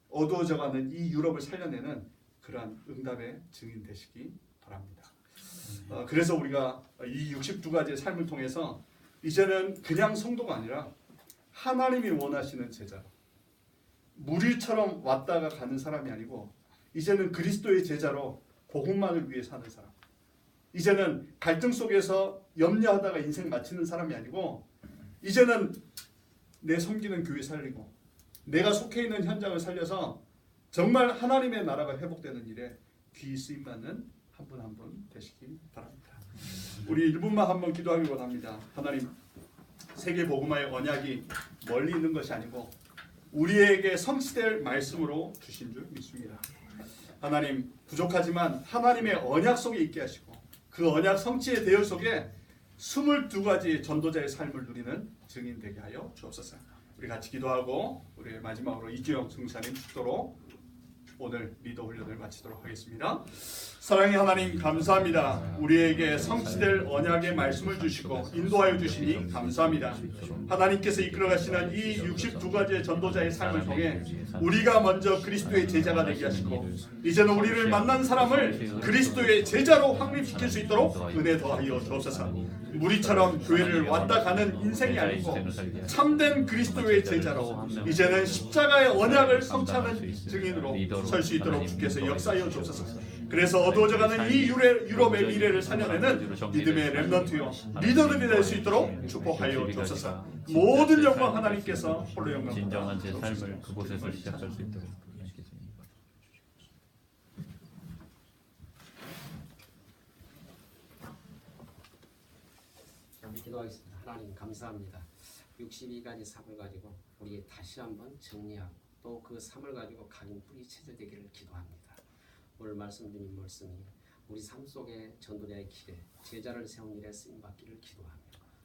어두워져가는 이 유럽을 살려내는 그러한 응답의 증인 되시기 바랍니다. 그래서 우리가 이 62가지의 삶을 통해서 이제는 그냥 성도가 아니라 하나님이 원하시는 제자, 무리처럼 왔다가 가는 사람이 아니고 이제는 그리스도의 제자로 복음만을 위해 사는 사람, 이제는 갈등 속에서 염려하다가 인생 마치는 사람이 아니고 이제는 내 섬기는 교회 살리고 내가 속해 있는 현장을 살려서 정말 하나님의 나라가 회복되는 일에 귀 쓰임받는 한 분 한 분 되시기 바랍니다. 우리 1분만 한번 기도하기 원합니다. 하나님, 세계 복음화의 언약이 멀리 있는 것이 아니고 우리에게 성취될 말씀으로 주신 줄 믿습니다. 하나님, 부족하지만 하나님의 언약 속에 있게 하시고 그 언약 성취의 대열 속에 22가지 전도자의 삶을 누리는 증인 되게 하여 주옵소서. 우리 같이 기도하고 우리 마지막으로 이주영 승사님 축도로 오늘 리더 훈련을 마치도록 하겠습니다. 사랑의 하나님, 감사합니다. 우리에게 성취될 언약의 말씀을 주시고 인도하여 주시니 감사합니다. 하나님께서 이끌어 가시는 이 62가지의 전도자의 삶을 통해 우리가 먼저 그리스도의 제자가 되게 하시고 이제는 우리를 만난 사람을 그리스도의 제자로 확립시킬 수 있도록 은혜 더하여 주옵소서. 무리처럼 교회를 왔다 가는 인생이 아니고 참된 그리스도의 제자로 이제는 십자가의 언약을 성취하는 증인으로 설 수 있도록 주께서 역사하여 주옵소서. 그래서 어두워져가는 이 유럽의 미래를 살려내는 믿음의 렘넌트요 리더들이 될 수 있도록 축복하여 주옵소서. 모든 영광 하나님께서 홀로 영광 진정한 제 삶을 그곳에서 시작할 수 있도록 기도하겠습니다. 하나님 감사합니다. 62가지 삶을 가지고 우리 다시 한번 정리하고 또 그 삶을 가지고 각인 뿌리 체제되기를 기도합니다. 오늘 말씀 주신 말씀이 우리 삶 속에 전도자의 길에 제자를 세운 일에 쓰임받기를 기도하며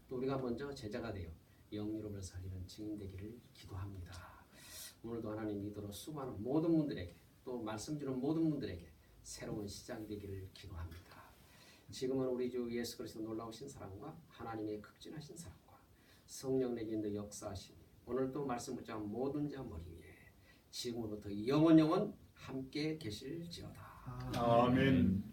또 우리가 먼저 제자가 되어 영유럽을 살리는 증인 되기를 기도합니다. 오늘도 하나님 믿음으로 수많은 모든 분들에게 또 말씀 주는 모든 분들에게 새로운 시작이 되기를 기도합니다. 지금은 우리 주 예수 그리스도 놀라우신 사랑과 하나님의 극진하신 사랑과 성령 내게 있는 역사하시니 오늘 또 말씀 붙잡은 모든 자 머리 위에 지금부터 영원 함께 계실지어다. 아멘.